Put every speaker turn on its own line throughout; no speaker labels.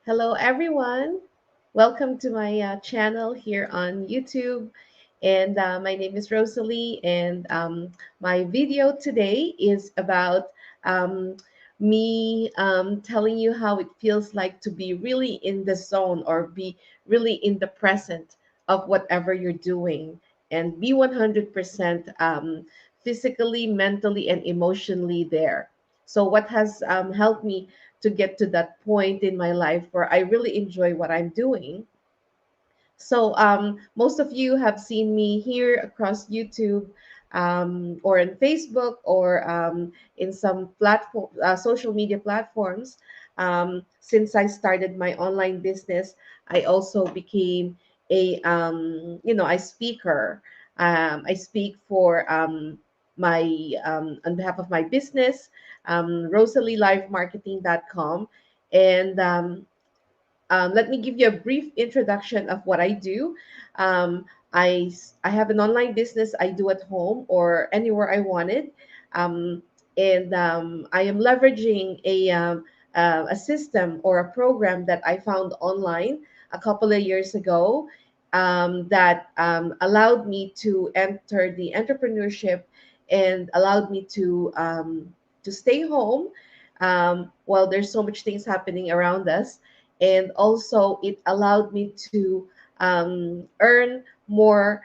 Hello, everyone. Welcome to my channel here on YouTube. And my name is Rosalie. And my video today is about um, me telling you how it feels like to be really in the zone or be really in the present of whatever you're doing and be 100% physically, mentally, and emotionally there. So, what has helped me to get to that point in my life where I really enjoy what I'm doing. So, most of you have seen me here across YouTube or on Facebook or in some platform, social media platforms. Since I started my online business, I also became a speaker. I speak for on behalf of my business, RosalieLiveMarketing.com, and let me give you a brief introduction of what I do. Um, I have an online business I do at home or anywhere I wanted, um, and I am leveraging a system or a program that I found online a couple of years ago that allowed me to enter the entrepreneurship and allowed me to stay home while there's so much things happening around us, and also it allowed me to earn more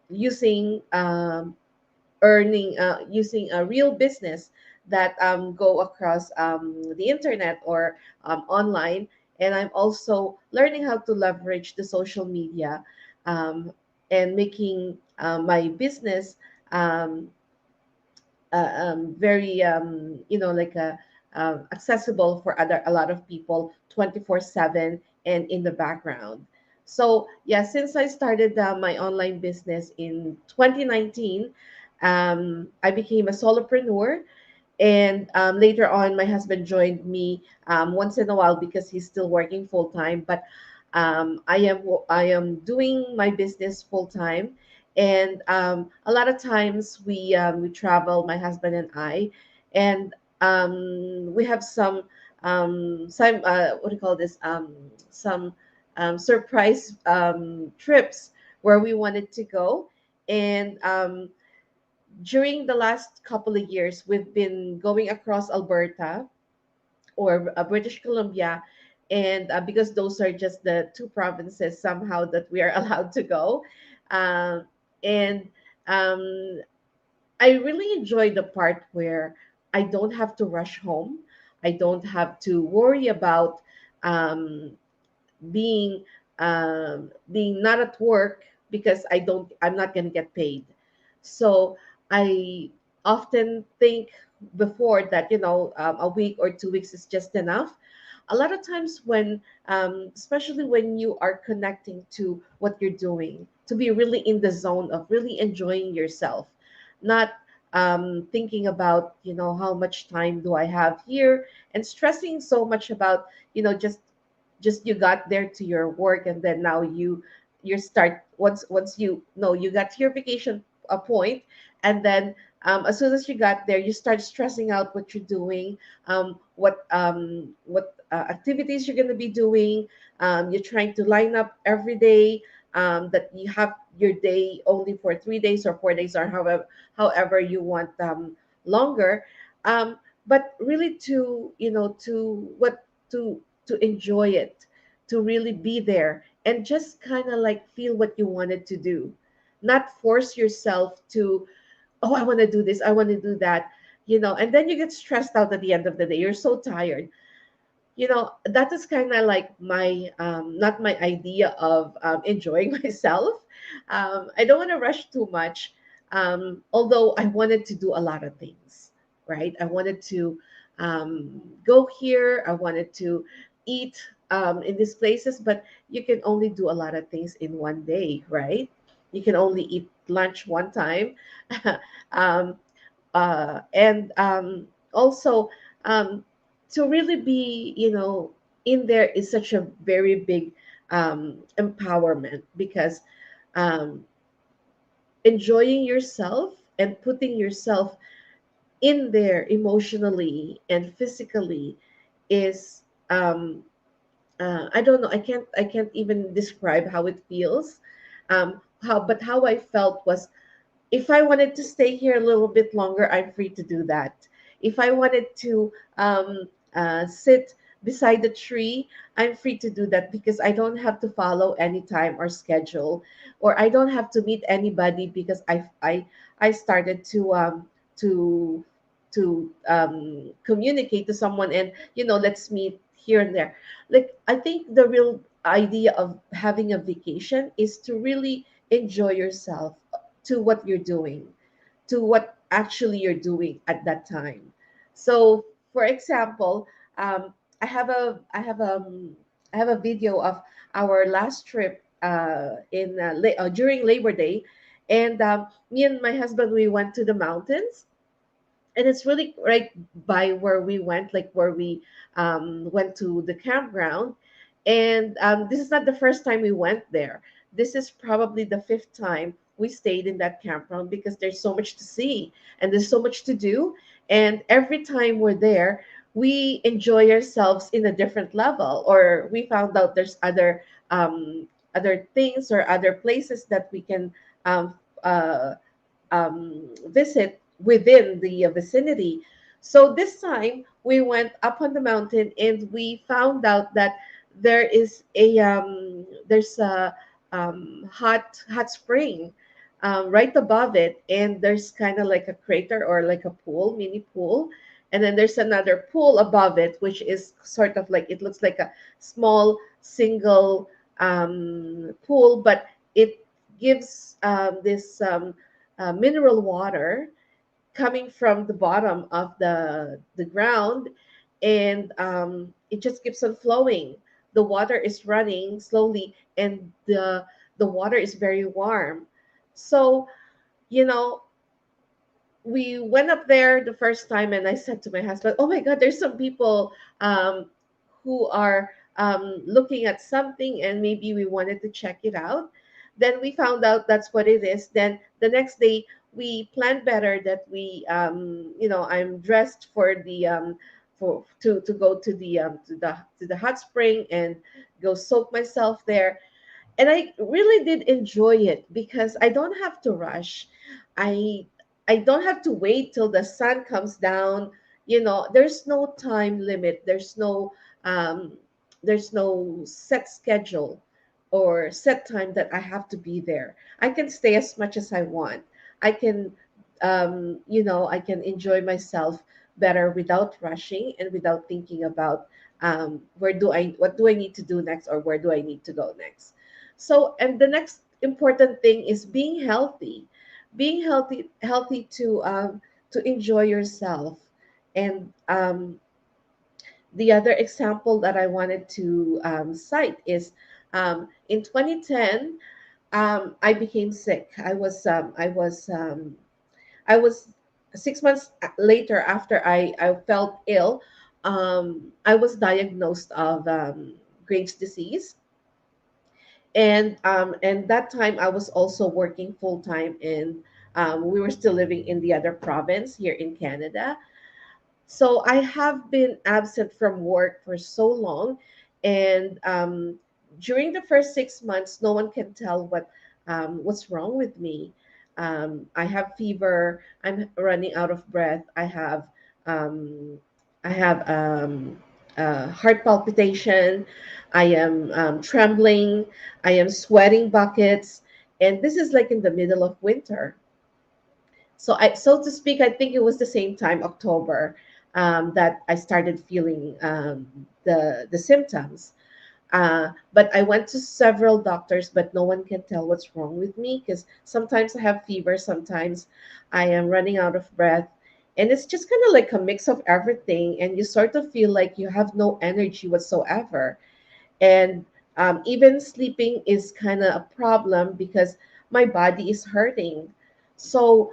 using earning using a real business that go across the internet or online. And I'm also learning how to leverage the social media um, and making my business um, very like accessible for other a lot of people 24/7 and in the background. So yeah, since I started my online business in 2019, I became a solopreneur, and later on my husband joined me once in a while because he's still working full time, but I am doing my business full time. And a lot of times we travel, my husband and I, and we have some what do you call this, some surprise trips where we wanted to go. And during the last couple of years, we've been going across Alberta or British Columbia, and because those are just the two provinces somehow that we are allowed to go, um, and um, I really enjoy the part where I don't have to rush home. I don't have to worry about um, being not at work because I'm not going to get paid. So I often think before that, a week or 2 weeks is just enough. A lot of times when especially when you are connecting to what you're doing, to be really in the zone of really enjoying yourself, not thinking about how much time do I have here, and stressing so much about just you got there to your work, and then now you start once you got to your vacation a point, and then as soon as you got there you start stressing out what you're doing, what activities you're going to be doing. You're trying to line up every day, that you have your day only for 3 days or 4 days or however you want longer, but really to to enjoy it, to really be there and just kind of like feel what you wanted to do, not force yourself to, oh, I want to do this, I want to do that, and then you get stressed out at the end of the day. You're so tired. That is kind of like my not my idea of enjoying myself. I don't want to rush too much, although I wanted to do a lot of things, right? I wanted to go here, I wanted to eat in these places, but you can only do a lot of things in one day, right? You can only eat lunch one time. um, and also, um, to really be in there is such a very big empowerment, because um, enjoying yourself and putting yourself in there emotionally and physically is um, I don't know. I can't even describe how it feels. How I felt was, if I wanted to stay here a little bit longer, I'm free to do that. If I wanted to sit beside the tree, I'm free to do that because I don't have to follow any time or schedule, or I don't have to meet anybody because I started to communicate to someone, and let's meet here and there. Like, I think the real idea of having a vacation is to really enjoy yourself, to what you're doing, to what actually you're doing at that time. So, for example, I have a video of our last trip during Labor Day, and me and my husband, we went to the mountains, and it's really right by where we went, like where we went to the campground. And this is not the first time we went there. This is probably the fifth time we stayed in that campground, because there's so much to see and there's so much to do. And every time we're there, we enjoy ourselves in a different level, or we found out there's other things or other places that we can um, uh, visit within the vicinity. So this time we went up on the mountain, and we found out that there's a hot spring right above it, and there's kind of like a crater, or like a pool, mini pool. And then there's another pool above it, which is sort of like, it looks like a small single pool, but it gives this mineral water coming from the bottom of the ground, and it just keeps on flowing. The water is running slowly, and the water is very warm. So, you know we went up there the first time, and I said to my husband, "Oh my God, there's some people who are looking at something, and maybe we wanted to check it out." Then we found out that's what it is. Then the next day, we planned better, that I'm dressed for the for to go to the hot spring and go soak myself there. And I really did enjoy it, because I don't have to rush. I I don't have to wait till the sun comes down. There's no time limit. Um, there's no set schedule or set time that I have to be there. I can stay as much as I want. I can, I can enjoy myself better without rushing, and without thinking about what do I need to do next, or where do I need to go next. So, and the next important thing is being healthy. Being healthy to enjoy yourself. And the other example that I wanted to cite is, in 2010, I became sick. I was 6 months later, after I felt ill. I was diagnosed of Graves' disease, and that time I was also working full time, and we were still living in the other province here in Canada. So I have been absent from work for so long, and during the first 6 months, no one can tell what's wrong with me. I have fever. I'm running out of breath. Um, I have heart palpitation. I am trembling. I am sweating buckets, and this is like in the middle of winter. So to speak, I think it was the same time, October, that I started feeling the symptoms. But I went to several doctors, but no one can tell what's wrong with me, because sometimes I have fever, sometimes I am running out of breath. And it's just kind of like a mix of everything. And you sort of feel like you have no energy whatsoever. And even sleeping is kind of a problem, because my body is hurting. So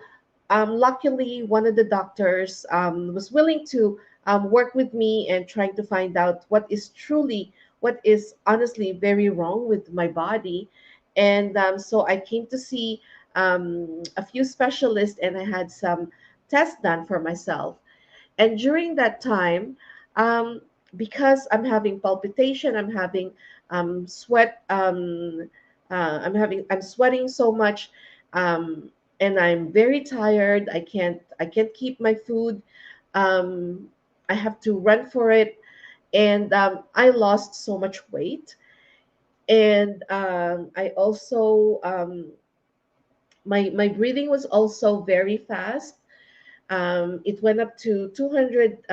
luckily, one of the doctors was willing to work with me, and trying to find out what is honestly very wrong with my body. And so I came to see a few specialists, and I had some tests done for myself. And during that time, um, because I'm having palpitation, I'm having sweat, I'm sweating so much, um, and I'm very tired. I can't keep my food. Um, I have to run for it, and I lost so much weight, and I also my breathing was also very fast. It went up to 200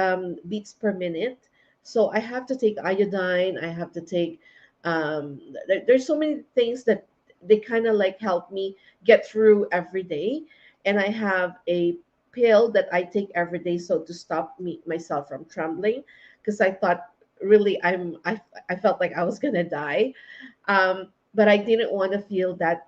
beats per minute. So I have to take iodine. I have to take, there's so many things that they kind of like help me get through every day. And I have a pill that I take every day so to stop myself from trembling because I thought really I felt like I was gonna die, but I didn't want to feel that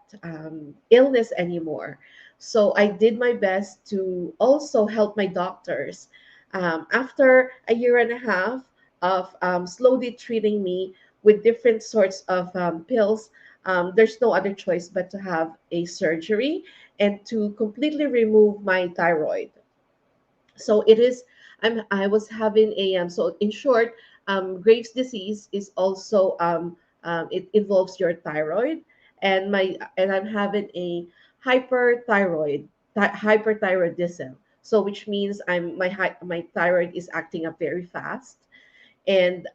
illness anymore. So I did my best to also help my doctors. After a year and a half of slowly treating me with different sorts of pills, there's no other choice but to have a surgery and to completely remove my thyroid. So it is, I was having a so in short, Graves' disease is also it involves your thyroid, and I'm having a hyperthyroid hyperthyroidism. So which means my thyroid is acting up very fast, and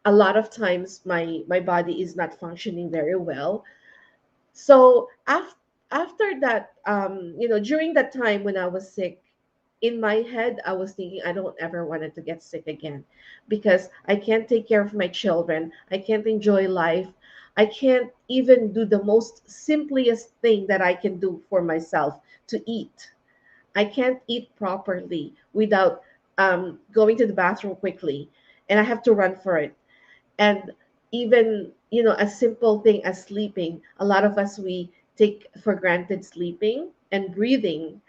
a lot of times my body is not functioning very well. So after that, during that time when I was sick, in my head, I was thinking I don't ever wanted to get sick again because I can't take care of my children. I can't enjoy life. I can't even do the most simplest thing that I can do for myself, to eat. I can't eat properly without going to the bathroom quickly, and I have to run for it. And even a simple thing as sleeping, a lot of us, we take for granted sleeping and breathing.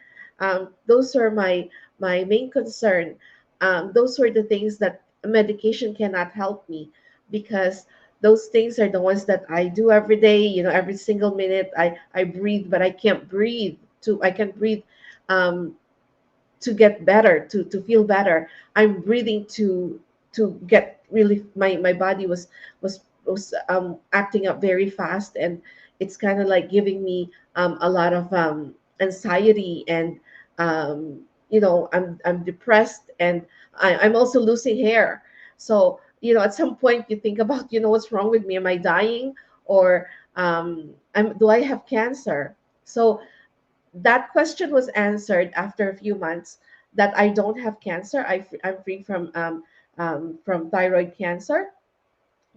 Those are my main concern. Those were the things that medication cannot help me, because those things are the ones that I do every day. Every single minute I breathe, but I can't breathe um, to get better, to feel better. I'm breathing to get really, my body was acting up very fast, and it's kind of like giving me a lot of anxiety, and I'm depressed, and I'm also losing hair. So at some point you think about, what's wrong with me? Am I dying? Or do I have cancer? So that question was answered after a few months, that I don't have cancer. I'm free from thyroid cancer,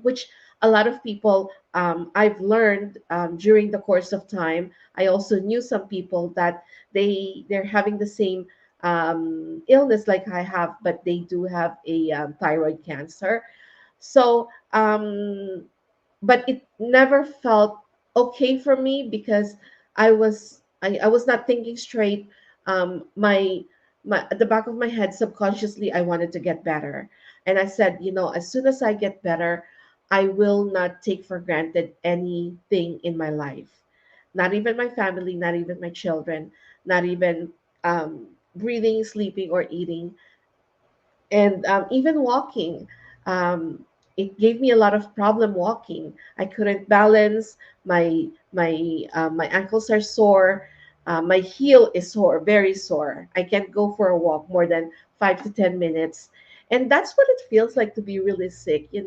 which a lot of people, I've learned during the course of time. I also knew some people that they're having the same illness like I have, but they do have a thyroid cancer. So, but it never felt okay for me because I was not thinking straight. My at the back of my head, subconsciously, I wanted to get better, and I said, as soon as I get better, I will not take for granted anything in my life, not even my family, not even my children, not even breathing, sleeping, or eating, and even walking. um, it gave me a lot of problem walking. I couldn't balance. My ankles are sore. My heel is sore, very sore. I can't go for a walk more than 5 to 10 minutes, and that's what it feels like to be really sick. It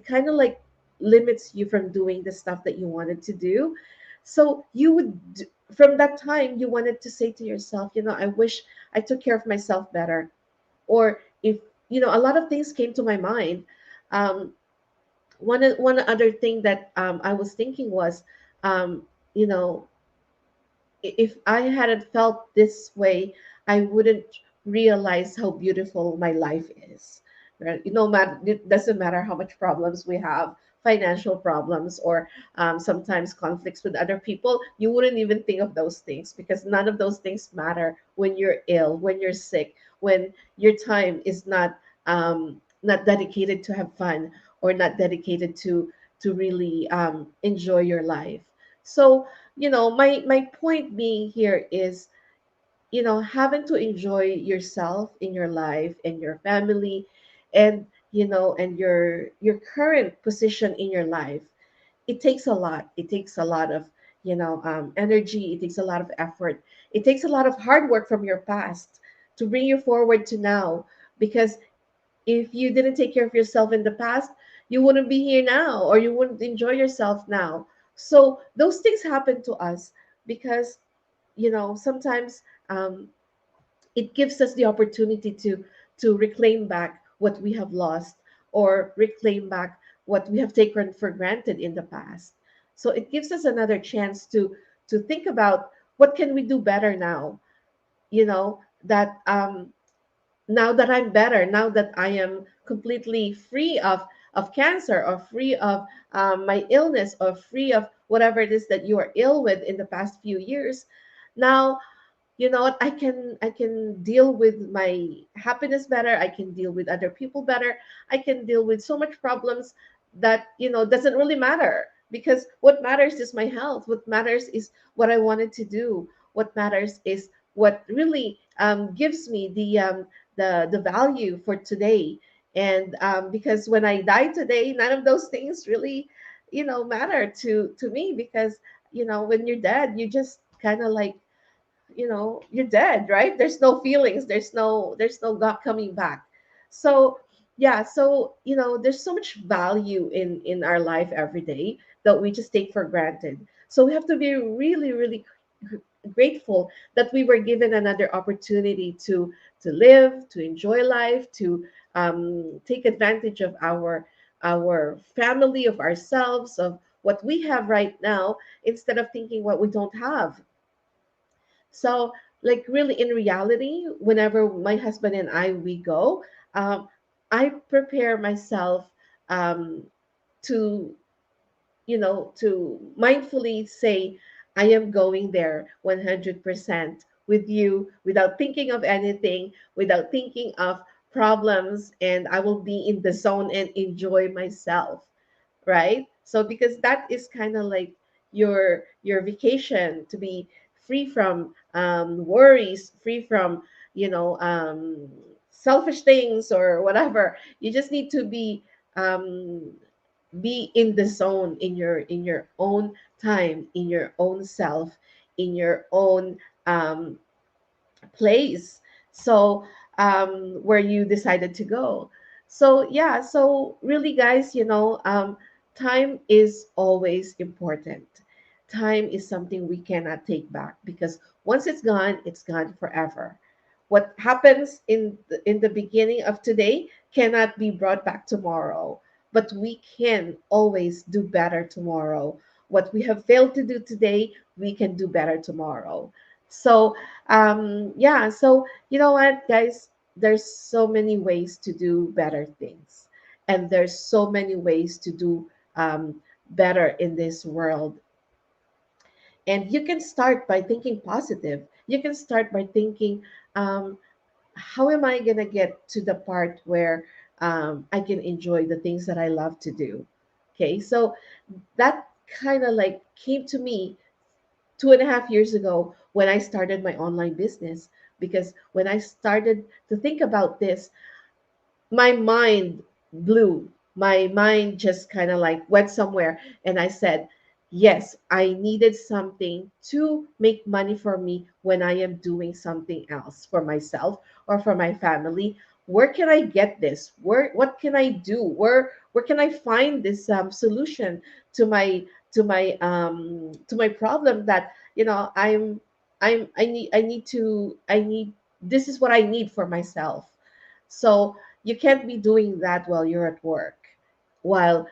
kind of like limits you from doing the stuff that you wanted to do. So from that time, you wanted to say to yourself, I wish I took care of myself better. Or if a lot of things came to my mind. um, one other thing that I was thinking was, um, you know if I hadn't felt this way, I wouldn't realize how beautiful my life is. Right? It doesn't matter how much problems we have, financial problems, or sometimes conflicts with other people. You wouldn't even think of those things because none of those things matter when you're ill, when you're sick, when your time is not dedicated to have fun, or not dedicated to really enjoy your life. So my point being here is, having to enjoy yourself in your life and your family, and and your current position in your life, it takes a lot. It takes a lot of energy. It takes a lot of effort. It takes a lot of hard work from your past to bring you forward to now. Because if you didn't take care of yourself in the past, you wouldn't be here now, or you wouldn't enjoy yourself now. So those things happen to us because sometimes it gives us the opportunity to reclaim back what we have lost, or reclaim back what we have taken for granted in the past. So it gives us another chance to think about what can we do better now. That now that I'm better, now that I am completely free of cancer, or free of my illness, or free of whatever it is that you are ill with in the past few years. Now, you know what, I can deal with my happiness better. I can deal with other people better. I can deal with so much problems that doesn't really matter, because what matters is my health. What matters is what I wanted to do. What matters is what really gives me the value for today. And because when I die today, none of those things really matter to me, because when you're dead, you just kind of like you're dead, right? There's no feelings, there's no God coming back. So yeah, so there's so much value in our life every day that we just take for granted. So we have to be really, really grateful that we were given another opportunity to live, to enjoy life, to take advantage of our family, of ourselves, of what we have right now, instead of thinking what we don't have. So, like, really, in reality, whenever my husband and we go, um, I prepare myself um, to, to mindfully say, I am going there 100% with you, without thinking of anything, without thinking of problems, and I will be in the zone and enjoy myself, right? So because that is kind of like your vacation, to be free from worries, free from selfish things or whatever. You just need to um, be in the zone, in your own time, in your own self, in your own um, place. So where you decided to go. So yeah, so really, guys, time is always important. Time is something we cannot take back, because once it's gone forever. What happens in the beginning of today cannot be brought back tomorrow, but we can always do better tomorrow. What we have failed to do today, we can do better tomorrow. So yeah, so you know what, guys, there's so many ways to do better things, and there's so many ways to do better in this world. And you can start by thinking positive. You can start by thinking, um, how am I gonna get to the part where I can enjoy the things that I love to do. Okay, so that kind of like came to me 2.5 years ago when I started my online business. Because when I started to think about this, my mind blew. My mind just kind of like went somewhere. And I said, yes, I needed something to make money for me when I am doing something else for myself or for my family. Where can I get this? What can I do? Where can I find this solution to my problem, that I need this is what I need for myself. So you can't be doing that while you're at work, while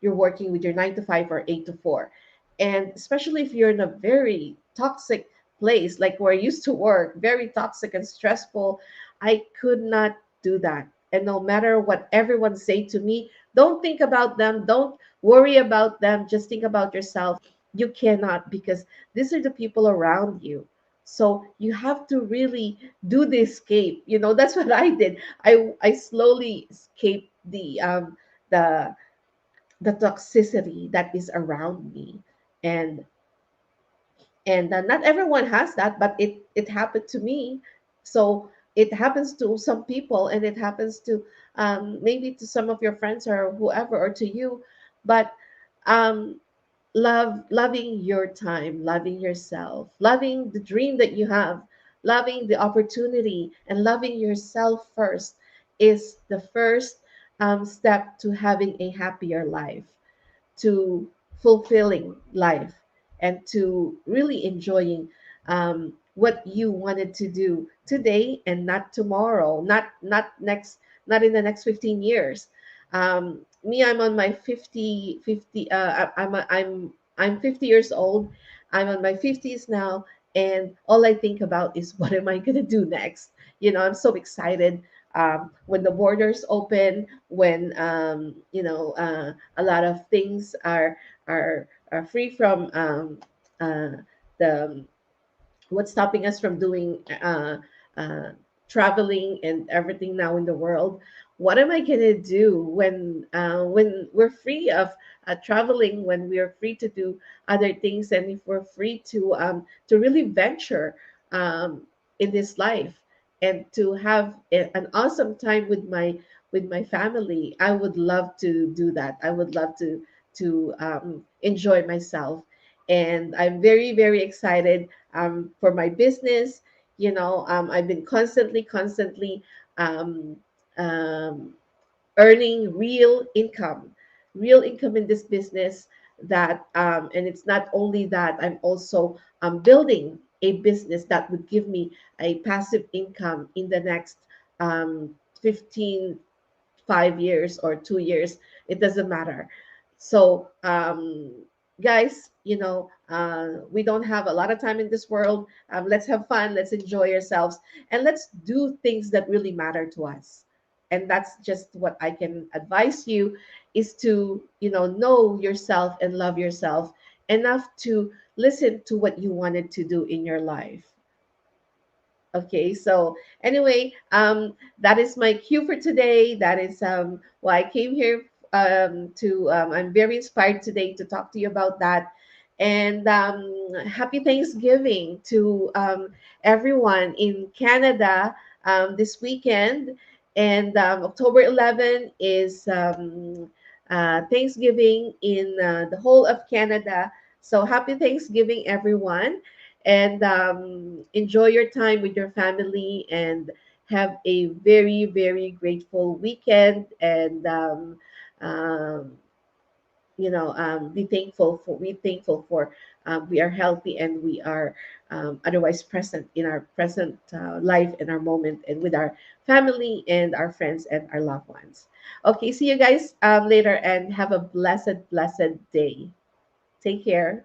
you're working with your 9 to 5 or 8 to 4. And especially if you're in a very toxic place, like where I used to work, very toxic and stressful, I could not do that. And no matter what everyone say to me, don't think about them, don't worry about them, just think about yourself. You cannot, because these are the people around you. So you have to really do the escape. That's what I did. I slowly escaped the the toxicity that is around me. And not everyone has that, but it happened to me. So it happens to some people, and it happens to maybe to some of your friends or whoever, or to you. But um, loving your time, loving yourself, loving the dream that you have, loving the opportunity, and loving yourself first is the first step to having a happier life, to fulfilling life, and to really enjoying what you wanted to do today and not tomorrow, not next, not in the next 15 years. Me, I'm on my 50. I'm 50 years old. I'm on my 50s now, and all I think about is what am I going to do next. I'm so excited when the borders open, when a lot of things are free from the what's stopping us from doing uh, traveling and everything now in the world. What am I gonna do when we're free of traveling, when we are free to do other things, and if we're free to really venture um, in this life, and to have an awesome time with my family? I would love to do that. I would love to enjoy myself, and I'm very very excited for my business. I've been constantly um, um, earning real income in this business. And it's not only that, I'm also building a business that would give me a passive income in the next 15 5 years or 2 years. It doesn't matter. So guys, we don't have a lot of time in this world. Let's have fun, let's enjoy ourselves, and let's do things that really matter to us. And that's just what I can advise you, is to know yourself and love yourself enough to listen to what you wanted to do in your life. Okay, so anyway, that is my cue for today. That is why I came here to. I'm very inspired today to talk to you about that. And happy Thanksgiving to everyone in Canada this weekend. And October 11 is Thanksgiving in the whole of Canada. So happy Thanksgiving, everyone, and enjoy your time with your family, and have a very very grateful weekend. And be thankful for we are healthy, and we are otherwise present in our present life and our moment, and with our family and our friends and our loved ones. Okay, see you guys later, and have a blessed day. Take care.